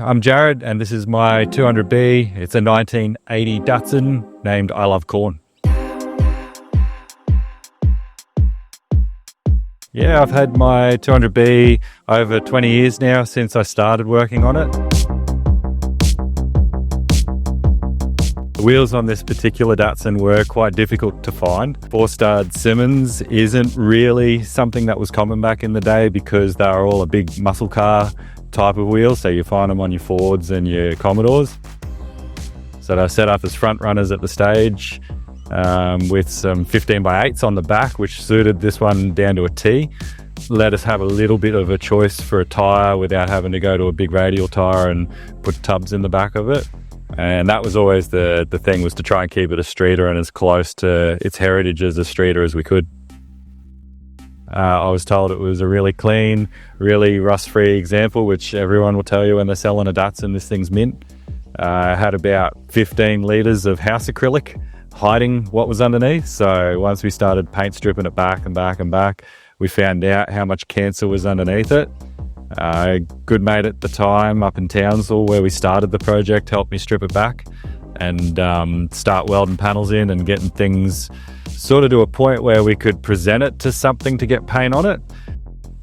I'm Jared and this is my 200B. It's a 1980 Datsun named I Love Corn. Yeah, I've had my 200B over 20 years now since I started working on it. The wheels on this particular Datsun were quite difficult to find. 4-stud Simmons isn't really something that was common back in the day because they were all a big muscle car type of wheel, so you find them on your Fords and your Commodores. So they're set up as front runners at the stage with some 15x8s on the back, which suited this one down to a T. Let us have a little bit of a choice for a tyre without having to go to a big radial tyre and put tubs in the back of it. And that was always the thing, was to try and keep it a streeter and as close to its heritage as a streeter as we could. I was told it was a really clean, really rust-free example, which everyone will tell you when they're selling a Datsun, this thing's mint. Had about 15 litres of house acrylic hiding what was underneath. So once we started paint stripping it back and back and back, we found out how much cancer was underneath it. A good mate at the time up in Townsville where we started the project helped me strip it back and start welding panels in and getting things sort of to a point where we could present it to something to get paint on it.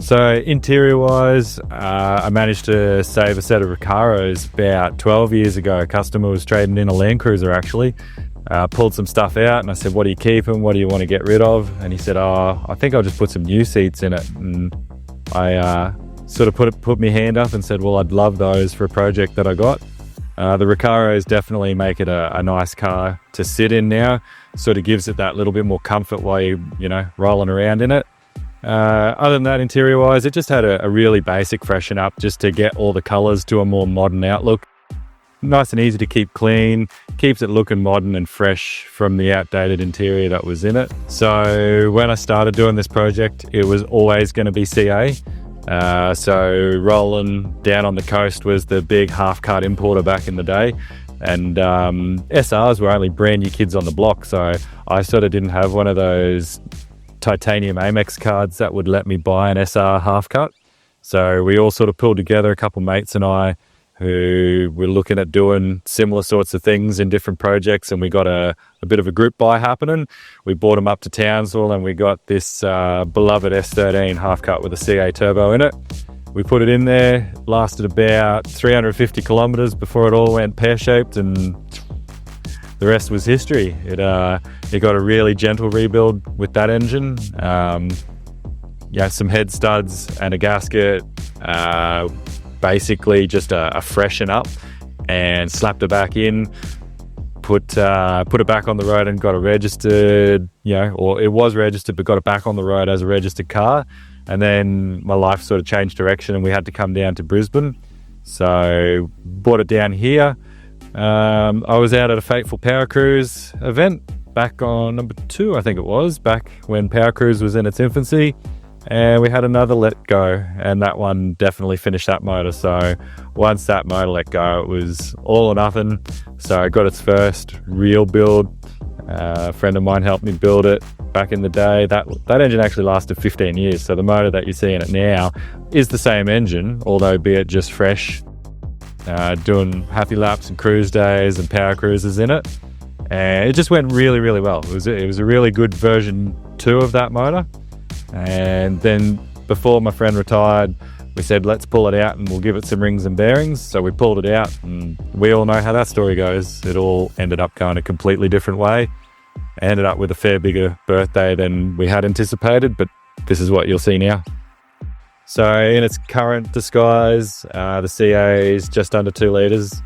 So interior wise, I managed to save a set of Recaros about 12 years ago. A customer was trading in a Land Cruiser actually. Pulled some stuff out and I said, what are you keeping? What do you want to get rid of? And he said, oh, I think I'll just put some new seats in it. And I sort of put my hand up and said, well, I'd love those for a project that I got. The Recaros definitely make it a nice car to sit in now. Sort of gives it that little bit more comfort while you're rolling around in it. Other than that, interior wise, it just had a really basic freshen up just to get all the colors to a more modern outlook. Nice and easy to keep clean, keeps it looking modern and fresh from the outdated interior that was in it. So when I started doing this project, it was always going to be CA. So rolling down on the coast was the big half-cut importer back in the day. And SRs were only brand new kids on the block, so I sort of didn't have one of those titanium Amex cards that would let me buy an SR half-cut. So we all sort of pulled together, a couple mates and I, who were looking at doing similar sorts of things in different projects, and we got a bit of a group buy happening. We brought them up to Townsville and we got this beloved S13 half-cut with a CA turbo in it. We put it in there, lasted about 350 kilometers before it all went pear-shaped, and the rest was history. It got a really gentle rebuild with that engine. Some head studs and a gasket, basically just a freshen up, and slapped it back in, put it back on the road and got it registered, or it was registered but got it back on the road as a registered car. And then my life sort of changed direction and we had to come down to Brisbane. So brought it down here. I was out at a Fateful Power Cruise event back on number 2, I think it was, back when Power Cruise was in its infancy. And we had another let go, and that one definitely finished that motor. So once that motor let go, it was all or nothing. So I got its first real build. A friend of mine helped me build it back in the day. That engine actually lasted 15 years. So the motor that you see in it now is the same engine, although be it just fresh, doing happy laps and cruise days and power cruises in it. And it just went really, really well. It was a really good version 2 of that motor. And then before my friend retired, we said, let's pull it out and we'll give it some rings and bearings. So we pulled it out, and we all know how that story goes. It all ended up going a completely different way. Ended up with a fair bigger birthday than we had anticipated, but this is what you'll see now. So in its current disguise, the CA is just under 2 litres.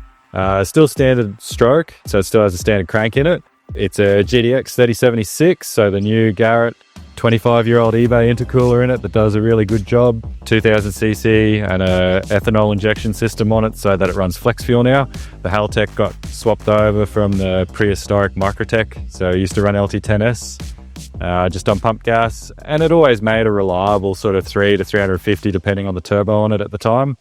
Still standard stroke, so it still has a standard crank in it. It's a GDX 3076, so the new Garrett 25-year-old eBay intercooler in it that does a really good job. 2000cc and a ethanol injection system on it so that it runs flex fuel now. The Haltech got swapped over from the prehistoric Microtech, so it used to run LT10S just on pump gas, and it always made a reliable sort of 3 to 350 depending on the turbo on it at the time.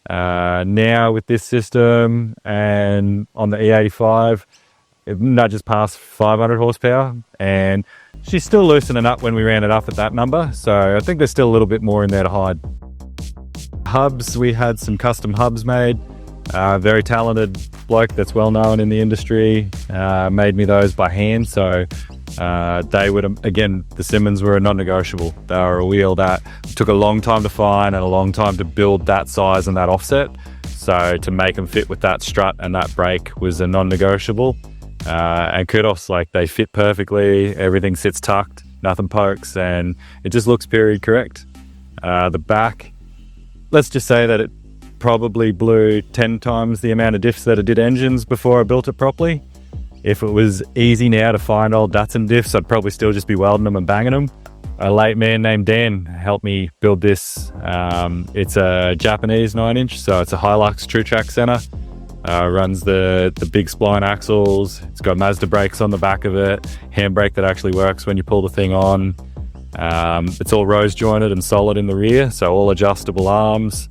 Now with this system and on the E85, it nudges past 500 horsepower, and she's still loosening up when we ran it up at that number, so I think there's still a little bit more in there to hide. Hubs, we had some custom hubs made. Very talented bloke that's well known in the industry, made me those by hand. So they would, again, the Simmons were a non-negotiable. They were a wheel that took a long time to find and a long time to build that size and that offset. So to make them fit with that strut and that brake was a non-negotiable. And kudos, like they fit perfectly, everything sits tucked, nothing pokes, and it just looks period correct. The back, let's just say that it probably blew 10 times the amount of diffs that it did engines before I built it properly. If it was easy now to find old Datsun diffs, I'd probably still just be welding them and banging them. A late man named Dan helped me build this. It's a Japanese 9-inch, so it's a Hilux True Track center. Runs the big spline axles. It's got Mazda brakes on the back of it, handbrake that actually works when you pull the thing on. It's all rose jointed and solid in the rear, so all adjustable arms.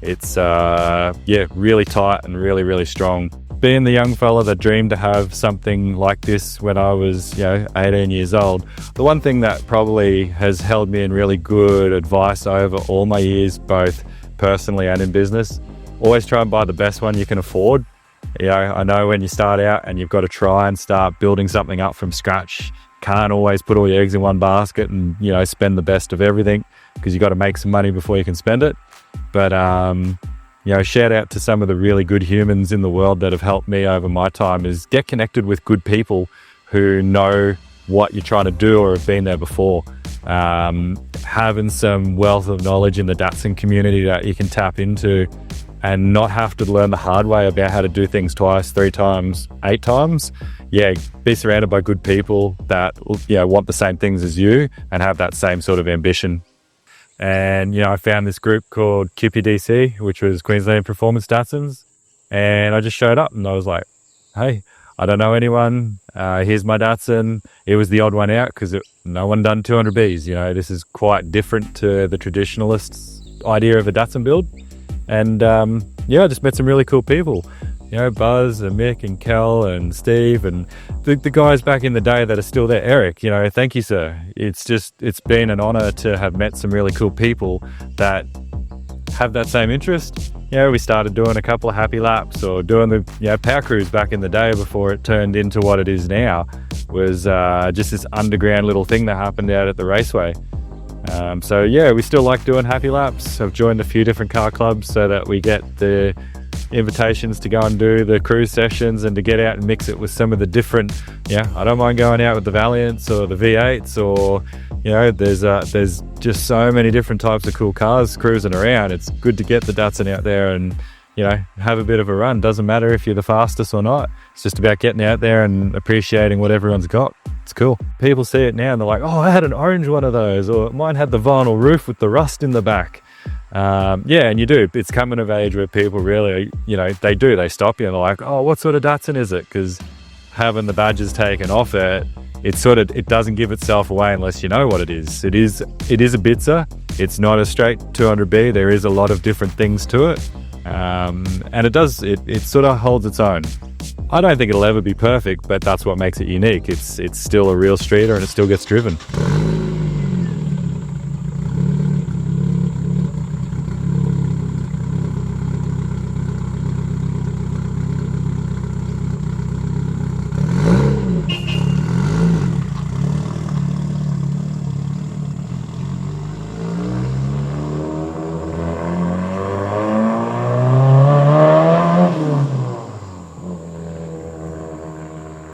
It's really tight and really strong. Being the young fella that dreamed to have something like this when I was 18 years old, the one thing that probably has held me in really good advice over all my years, both personally and in business, always try and buy the best one you can afford. I know when you start out and you've got to try and start building something up from scratch, can't always put all your eggs in one basket and spend the best of everything, because you got to make some money before you can spend it. But shout out to some of the really good humans in the world that have helped me over my time, is get connected with good people who know what you're trying to do or have been there before. Having some wealth of knowledge in the Datsun community that you can tap into and not have to learn the hard way about how to do things twice, 3 times, 8 times. Be surrounded by good people that want the same things as you and have that same sort of ambition. And I found this group called QPDC, which was Queensland Performance Datsuns, and I just showed up and I was like, hey, I don't know anyone, here's my Datsun. It was the odd one out because no one done 200Bs. This is quite different to the traditionalist's idea of a Datsun build. And I just met some really cool people, Buzz and Mick and Kel and Steve and the guys back in the day that are still there. Eric, thank you, sir. It's been an honor to have met some really cool people that have that same interest. We started doing a couple of happy laps or doing the power cruise back in the day before it turned into what it is now. Was just this underground little thing that happened out at the raceway. We still like doing happy laps. I've joined a few different car clubs so that we get the invitations to go and do the cruise sessions and to get out and mix it with some of the different, I don't mind going out with the Valiants or the V8s or, there's just so many different types of cool cars cruising around. It's good to get the Datsun out there and, have a bit of a run. Doesn't matter if you're the fastest or not. It's just about getting out there and appreciating what everyone's got. It's cool. People see it now and they're like, oh, I had an orange one of those, or mine had the vinyl roof with the rust in the back. And you do. It's coming of age where people really, they stop you and they're like, oh, what sort of Datsun is it? Because having the badges taken off it doesn't give itself away unless you know what it is. It is a Bitzer. It's not a straight 200B. There is a lot of different things to it. And it sort of holds its own. I don't think it'll ever be perfect, but that's what makes it unique. It's still a real streeter and it still gets driven.